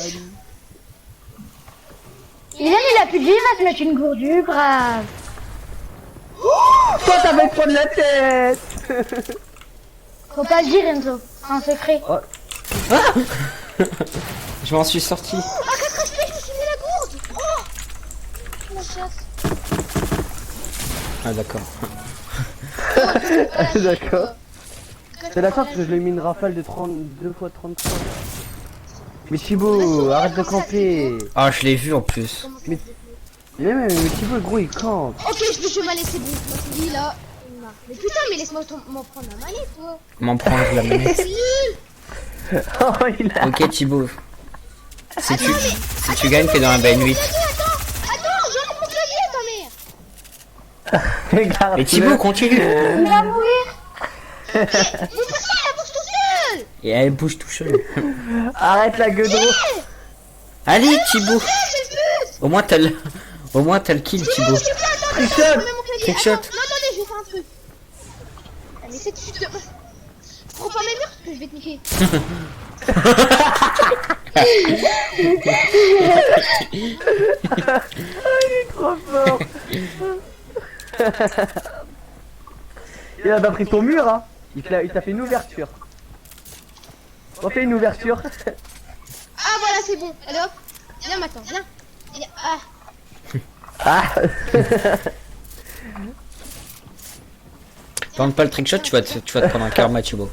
Il a plus de vie, il va se mettre une gourdue, grave. Toi, t'avais prendre la tête. Faut pas le dire, Enzo. C'est un secret. Je m'en suis sorti. Ah, 4 HP, je me suis mis la gourde. Oh, je me chasse. Ah d'accord. D'accord. C'est la sorte que je lui ai mis une rafale de 32 fois 33. Mais Chibo, arrête de camper. Ah, je l'ai vu en plus. Mais Chibo, gros, il campe. Ok, je vais chevaler, c'est bon. Moi, c'est lui là. Il marche. Mais putain, mais laisse-moi m'en prendre la manette, toi. M'en prendre la manette. C'est nul. Oh, il a... Ok Thibaut. Si tu gagnes, t'es dans la BN8. Attends, j'enlève mon clavier à ta mère. Regarde. Mais Thibaut, continue. Il va mourir. Mais pourquoi elle bouge tout seul? Et elle bouge tout seul. Arrête la gueudreau. Allez Thibaut. C'est le but. Au moins t'as le kill Thibaut. Trichot. Je remets mon clavier. Trickshot. Attends, non, attendez, je vais faire un truc. Allez, c'est tu te... Prends pas mes murs parce que je vais te niquer. Trop fort. Il a pas pris ton mur, hein. Il t'a fait une ouverture. On fait une ouverture. Ah, voilà, c'est bon. Allez hop. Viens maintenant, viens. Viens. Ah. Ah. Tente pas le trickshot, tu vas te prendre un karma Thibaut.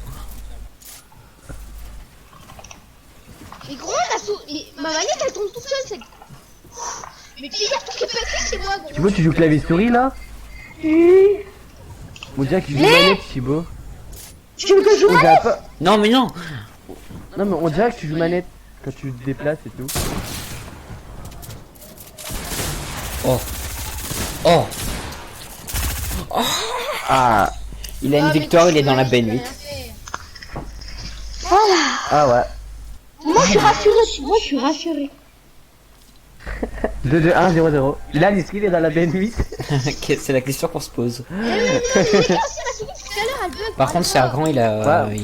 Mais gros, ma manette elle tombe toute seule, c'est... Mais puis il y a tout qui est pété chez moi, gros. Chibo, tu joues clavier souris là? Oui. On dirait qu'il joue manette, Chibo. Tu veux que je joue On dirait pas... Non mais non. Non mais on dirait que tu joues manette quand tu te déplaces et tout. Oh. Oh. Ah. Il a une victoire, il est dans la BN8. Voilà. Ah ouais. Moi, je suis rassuré. Moi, je suis rassuré. 2-2-1-0-0. Là, il est dans la BN8. C'est la question qu'on se pose. Mais les gars, aussi, la souris tout à l'heure elle bug. Par contre, Sergent, il a... Ouais.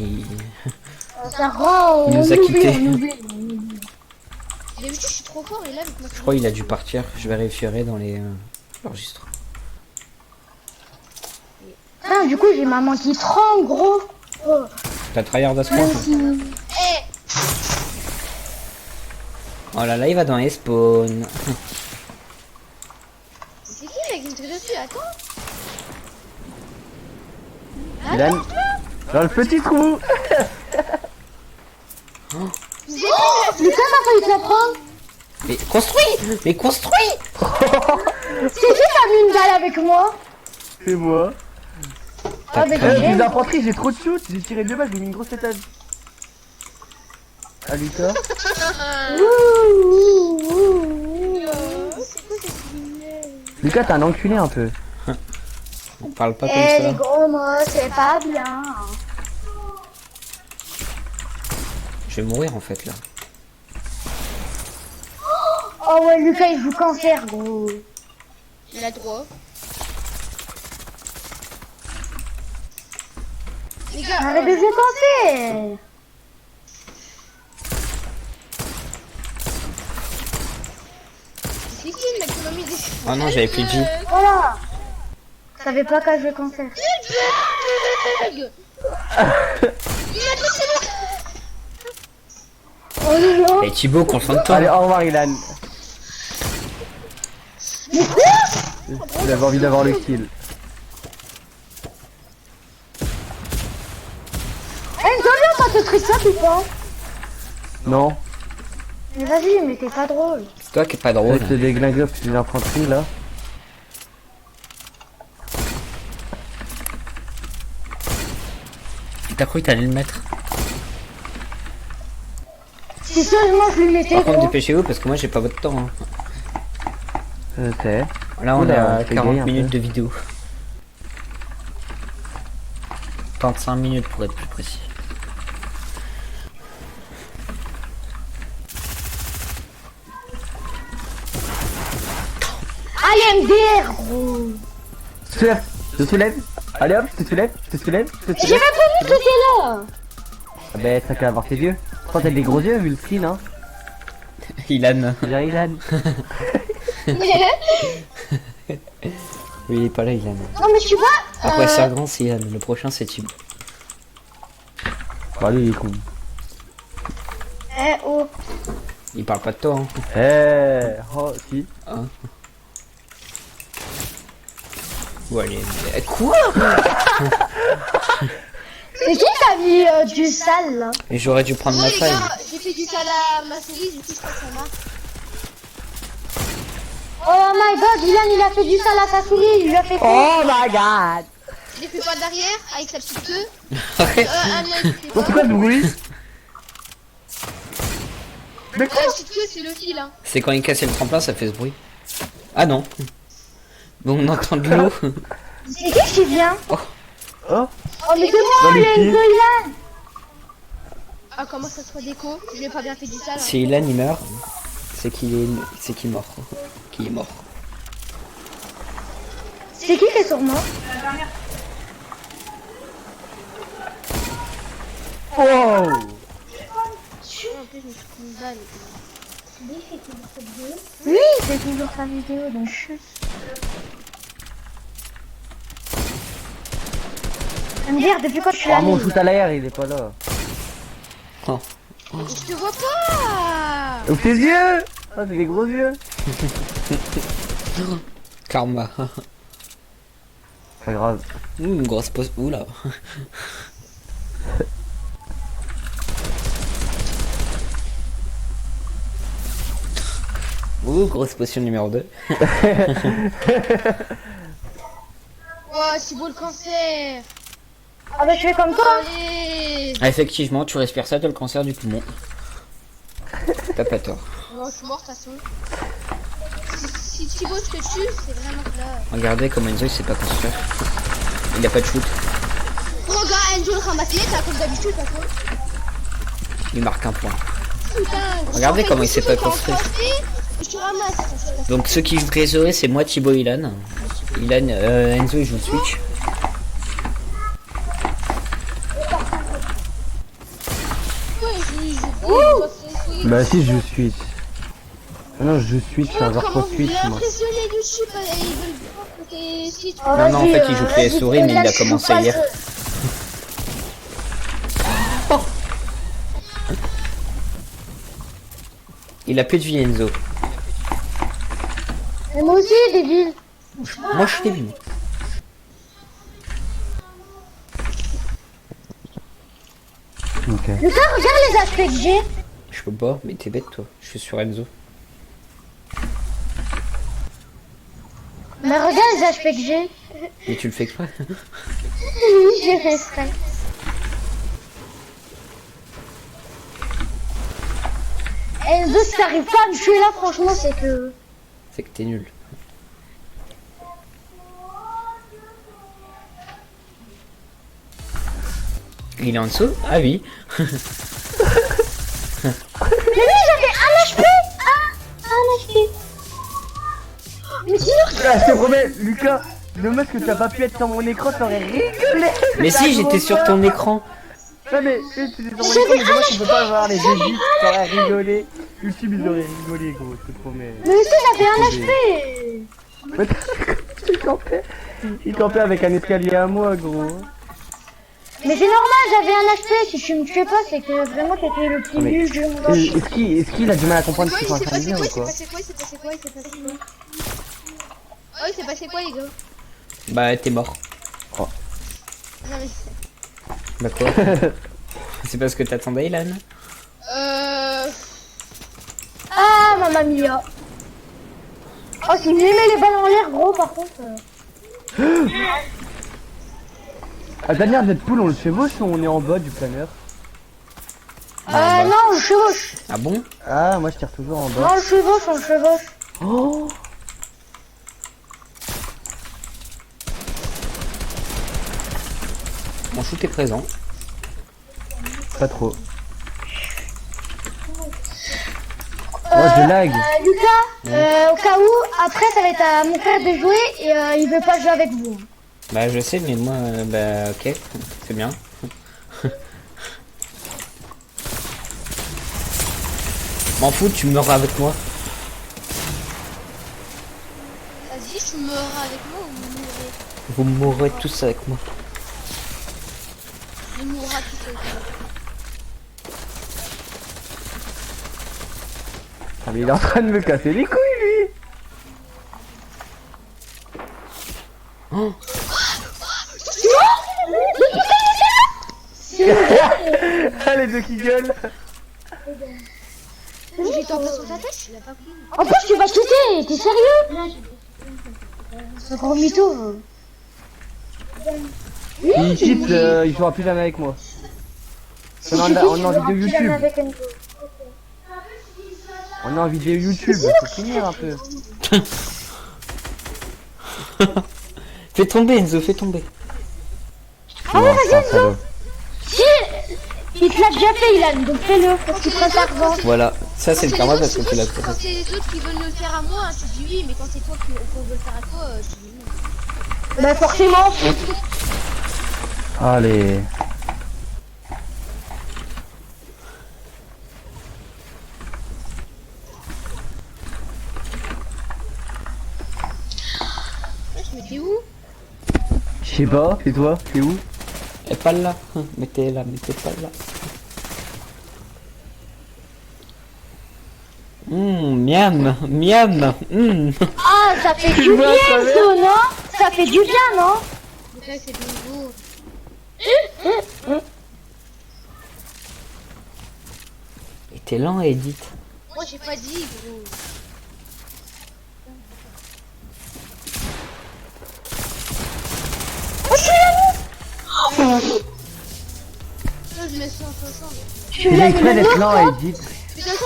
Ça rend. Il nous a quittés. J'ai vu que je suis trop fort et là avec ma Je crois qu'il a dû partir. Je vérifierai dans les enregistrements. Ah, du coup, j'ai maman qui tremble, gros. Oh. T'as tryhard à ce point? Eh, Oh là là, il va dans les spawns. c'est qui là qui me tire dessus? Attends. Ilan. Dans le petit trou. Vous avez Lucas m'a failli te la prendre. Mais construis! Mais construis! C'est qui qui a mis une balle avec moi? C'est moi. Ah, mais T'as- J'ai d'infanterie, j'ai trop de shoot. J'ai tiré 2 balles, j'ai mis une grosse étage. Ah Lucas. C'est quoi cette lumière? Lucas, t'es un enculé un peu. On parle pas Eh, comme les ça. gros mots, c'est pas bien. Je vais mourir en fait là. Oh ouais, Lucas, il joue cancer, gros. Il a droit. Les gars, Arrête de jouer cancer. c'est qui le mec qui m'a mis des... Oh non, j'avais plus de vie. Voilà. Je savais pas qu'à jouer cancer. Bug. Il m'a touché mon... Oh non. Et Thibaut, concentre-toi. Allez, au revoir Ilan. Il avait envie d'avoir le kill. Enzo, viens, on va te trick ça ou pas? Non, Mais vas-y, mais t'es pas drôle. C'est toi qui est pas drôle. c'est des glingos, c'est des infanteries là. T'as cru que t'allais le mettre. Si sérieusement je lui mettais, Par contre, gros. dépêchez-vous parce que moi j'ai pas votre temps. Hein. Je sais. Là, on est Oula, à c'est 40 gay, un minutes peu. de vidéo. 35 minutes pour être plus précis. Allez, MDR, gros. Soulève, je soulève. Allez hop, je te soulève, je te soulève, je te J'ai soulève. même pas vu que t'étais là. Ah ben, t'as qu'à avoir tes yeux. Je crois que t'as des gros yeux vu le skin, hein. Ilan. Je dirais Ilan. Oui, il est pas là, Ilan. Non, mais je suis pas. Après, c'est grand, c'est Ilan. Le prochain, c'est Thibaut. Bah lui il est con. Eh, oh. Il parle pas de toi. Hein. Oh si. Bon, allez. Quoi? C'est qui qui a mis du sale là? Et j'aurais dû prendre Moi ma les taille. gars, j'ai fait du sale à ma série, du coup je crois que ça marche. Oh my god, Ilan il a fait du sale à sa souris, il lui a fait quoi? Oh my god. J'ai fait pas derrière avec sa petite queue. Ouais. Un lien qui fait Oh, c'est quoi ce bruit? Mais La petite queue c'est le fil hein. C'est quand il cassait le tremplin, ça fait ce bruit. Ah non. Bon, on entend de l'eau. C'est qui vient? Oh. Oh mais c'est Dans moi, les il y a pieds. une de Ilan. Ah comment ça se fait déco? Je lui ai pas bien fait du sale. Hein. Si Ilan il meurt, c'est qu'il est mort. Qu'il est mort. C'est qui est sur moi? Wow. En plus je me suis pris une balle. Oui, c'est toujours sa vidéo donc chut. MDR, depuis quand je suis Oh là? mon shoot à l'air, il est pas là. Je te vois pas. Ouvre tes yeux. Oh c'est des gros yeux. Karma. Pas grave. Ouh, une grosse pause. Oula. Ouh, grosse potion numéro 2. Oh c'est beau le cancer. Ah bah je fais comme toi. Allez. Ah, effectivement, tu respires ça, t'as le cancer du poumon. T'as pas tort. Non je suis mort de toute façon. Si Thibaut te tue, c'est vraiment grave. Regardez comme Enzo il sait pas construire. Il a pas de shoot. Regarde Enzo le ramassé, t'as comme d'habitude t'as quoi? Il marque un point. Putain, Regardez comment il s'est pas construit. Je te ramasse. Donc ceux qui jouent Grésoré, c'est moi, Thibaut, Ilan. Ilan, Enzo il joue Switch. Bah si je suis. Ah non je suis, je suis un joueur Comment pro vous Switch voulez moi. impressionner dessus ils veulent que t'es si tu Oh, Non, non, en vas-y, fait, il joue vas-y, PS souris, mais il a là, je commencé joue pas hier. Il a plus de vie, Enzo. Mais moi aussi, débile. Moi, je suis débile. Ok. Lucas, regarde les aspects que j'ai. Je peux pas, mais t'es bête, toi. Je suis sur Enzo. Mais regarde les aspects que j'ai. Mais tu le fais exprès. Oui, j'ai fait exprès. Enzo, si t'arrives pas à me tuer là, franchement, c'est que... C'est que t'es nul. Il est en dessous? Ah oui. Mais oui, j'avais un HP. Un HP. Mais sinon... Ah, je te promets, Lucas, dommage que t'as pas pu être sur mon écran, t'aurais rigolé. Mais si, j'étais sur ton écran. Non mais, tu sais, tu étais sur mon écran, mais dommage qu'on peut pas avoir les yeux vifs, t'aurais rigolé. YouTube ils auraient rigolé gros, je te promets. Mais aussi, j'avais un HP. Mais il campait avec un escalier à moi gros. Mais c'est normal, j'avais un HP. Si tu me tuais pas, c'est que vraiment t'étais le plus Mais- nul du monde. Est-ce qu'il a du mal à comprendre ce Quoi, qu'il il est en s'est train de passé dire quoi, ou il s'est quoi? passé quoi, il s'est passé quoi, il s'est passé quoi? Oh, il s'est passé quoi, les gars? Bah, t'es mort. Non, mais... Bah quoi? C'est parce que t'attendais, Ilan? Ah, mamma mia. Oh, si me met les balles en l'air, gros, par contre. Ah, Daniel, notre poule, on le chevauche ou on est en bas du planeur? bah. Non, on le chevauche. Ah bon? Ah, moi je tire toujours en Non, bas. on le chevauche, on le chevauche. Oh! Mon shoot est présent. Pas trop. Oh, je lag. Lucas, au cas où, après, ça va être à mon frère de jouer et il veut pas jouer avec vous. Bah, je sais, mais moi, bah, ok, c'est bien. M'en fous, tu meurs avec moi. Vas-y, tu meurs avec moi ou vous mourrez? Vous mourrez tous avec moi. Il mourra tout seul. Ah, mais il est en train de me casser les couilles, lui! Ah, les deux qui gueulent! J'ai été en place sur sa tête, tu l'as pas pris. En plus, tu vas chuter, t'es sérieux? C'est un gros mytho. Il cheat, il jouera plus jamais avec moi. On est en vidéo YouTube. On est en vidéo YouTube, faut finir un peu. Fais tomber, Enzo, fais tomber. Ah ouais, vas-y, Enzo. Si, il te l'a déjà fait, Ilan, donc fais-le, parce qu'il prend ta revanche. Voilà, ça c'est le karma parce que tu l'as Quand fait. c'est les autres qui veulent me le faire à moi, tu dis oui, mais quand c'est toi qu'on veut le faire à toi, tu dis non. Bah forcément. Allez. Je me dis où? Je sais pas, et toi, t'es où? Et pas là, mettez là, mettez pas là. Miam, miam, Ah, ça fait du bien, ça, non? Ça fait du bien, non? Donc là, c'est de nouveau. Et t'es lent, Edith. Moi, j'ai pas dit, gros. Là, je mets 160. Il a exprès d'être lent, Edith. De toute façon,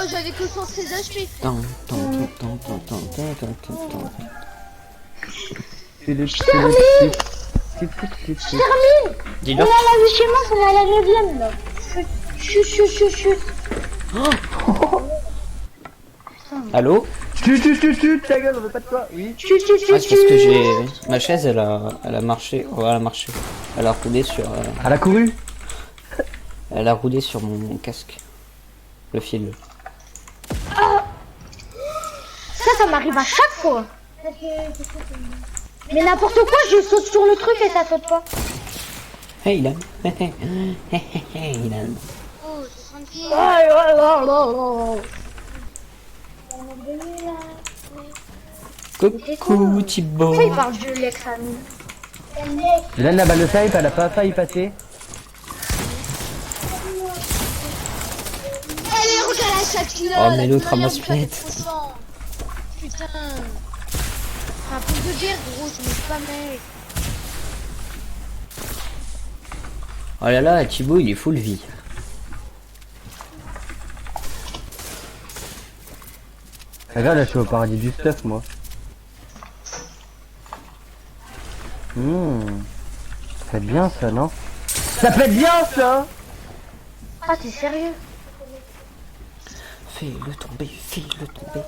j'avais que 116 HP. Tant, tant, tant, tant, tant, tant, tant, tant, tant. C'est le Termine. Dis-leur. On est à la 8ème manche, on est à la 9ème, là. Chut, chut, chut, chut. Allô? Chut, ta gueule, on veut pas de toi, oui. Chut, chut, Ah, chut, c'est parce que chut. j'ai... Ma chaise, elle a marché. Ouais, elle a marché. Elle a roulé sur... Elle a couru. Elle a roulé sur mon casque. Le fil. Ça m'arrive à chaque fois. Mais n'importe quoi, je saute sur le truc et ça saute pas. Hey, Ilan. Hey, Ilan. Oh, c'est tranquille. Coucou, Thibaut. Ça, il parle de l'examen. Là, la balle de snipe, elle a pas failli passer. Allez, regarde la chatte Oh, mais l'autre ramasse Pinette. Putain. Un peu de guerre, gros, je me pas mec. Oh là là, Thibaut, il est full vie. Regarde, là, je suis au paradis du stuff, moi. Ça fait bien, ça, non? Ça fait bien, ça! Ah, t'es sérieux? Fais-le tomber, fais-le tomber.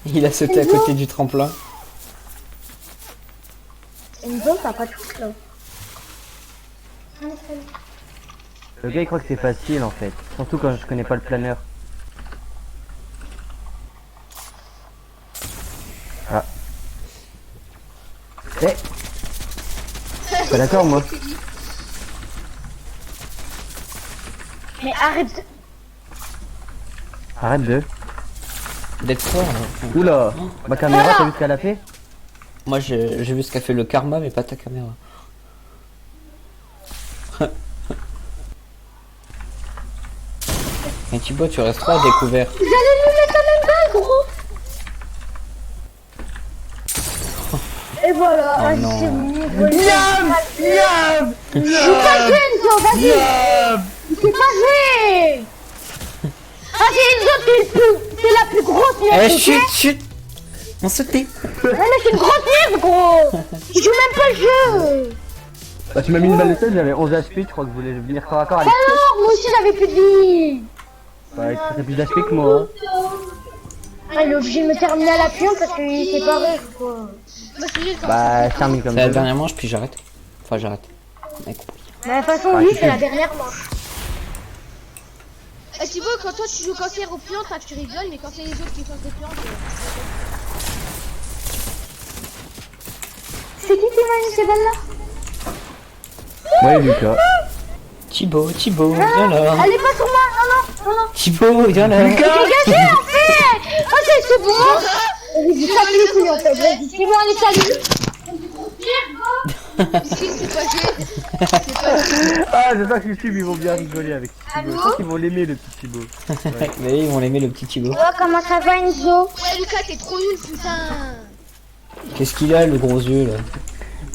Il a sauté à côté du tremplin. Enzo, t'as pas de truc là. Le gars, il croit que c'est facile, en fait. Surtout quand je connais pas le planeur. Ah. Eh! Pas d'accord, moi. Mais arrête. Arrête de. D'être fort. Hein. Oula, ma caméra, t'as vu ce qu'elle a fait? Moi j'ai vu ce qu'a fait le karma, mais pas ta caméra. Et Thibaut, tu resteras à découvert. Vous allez nous mettre la même balle, gros. Et voilà, Oh vas-y, non. c'est bon. Yam! Joue pas joué, Enzo, vas-y. C'est pas joué. Vas-y, Enzo, t'es la plus grosse Eh, merde. chut, chut. On se tait. Ouais, mais c'est une grosse merde, gros. Tu joues même pas le jeu. Bah, tu m'as mis une balle de tête, j'avais 11 HP, je crois que je voulais venir corps à corps avec. Alors, moi aussi j'avais plus de vie. Ouais, t'as plus d'HP que moi. Ah, il est obligé de me terminer à l'appui parce qu'il s'est barré, quoi. Moi, c'est juste quand Bah, je termine comme C'est la ça. dernière manche, puis j'arrête. Enfin, j'arrête. Mec. Mais de toute façon, Ouais, lui, c'est c'est la tout. dernière manche. Eh, Thibaut, quand toi tu joues cancer au pion, tu rigoles, mais quand c'est les autres qui font des pions, C'est qui qui m'a mis ces balles-là? Ouais, Lucas. Thibaut, viens là. Elle est pas sur moi, non, non, non, non. Thibaut, viens là. Dégagez, en fait. Oh, c'est bon. Vas-y, sac les couilles, en fait. Vas-y, c'est bon, allez, salut. c'est pas joué. Ah, j'espère que YouTube ils vont bien rigoler avec Thibaut. Je pense qu'ils vont l'aimer, le petit Thibaut. Mais ils vont l'aimer, le petit Thibaut. Oh, comment ça va, Enzo? Ouais, Lucas, t'es trop nul, putain. Qu'est-ce qu'il a, le gros yeux là?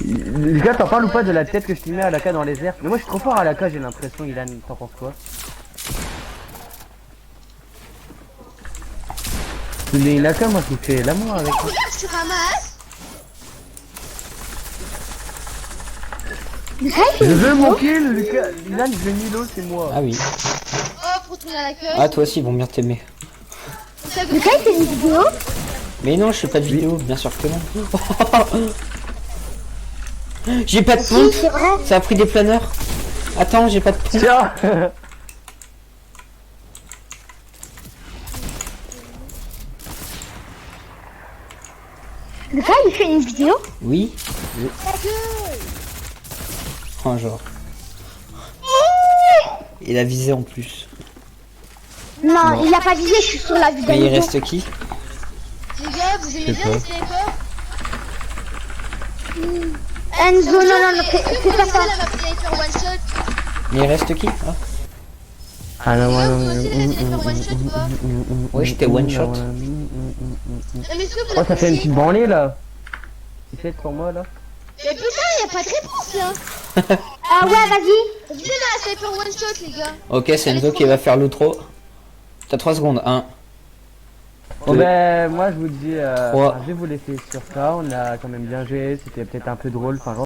Lucas, t'en parles ou pas de la tête que je t'y mets à l'AK dans les airs? Mais moi, je suis trop fort à l'AK, j'ai l'impression, Ilan, t'en penses quoi? C'est l'AK, moi, qui fait l'amour avec moi. Regarde, tu ramasses. Je veux mon kill, Lucas. Ilan, je veux Milo, c'est moi. Ah oui. Hop, retourne à l'accueil. Ah, toi aussi, ils vont bien t'aimer. Lucas, il fait une vidéo? Mais non, je fais pas de vidéo, bien sûr que non. J'ai pas de Si, pompe. c'est vrai. Ça a pris des planeurs. Attends, j'ai pas de pompe. Tiens. Lucas, il fait une vidéo? Oui. Oh, genre. Il a visé en plus. Non, il a pas visé, je suis sur la vidéo. Mais il reste qui? Les gars, vous aimez bien les snipers? Enzo, non, non, non, c'est pas ça. Elle va sniper one shot. Mais il reste qui? Ah. Ah non, Ouais, vous aussi, les snipers one shot, quoi. Ouais, j'étais one shot. Mais est-ce que vous Oh, ça fait une l'appréciez? petite branlée là. C'est fait pour moi là. Mais putain, y a pas de réponse là. Ah ouais, vas-y. Visez dans la sniper one shot, les gars. Ok, c'est Enzo qui va faire l'outro. T'as 3 secondes. 1. Bon ben moi je vous dis, Trois. je vais vous laisser sur ça, on a quand même bien joué, c'était peut-être un peu drôle, enfin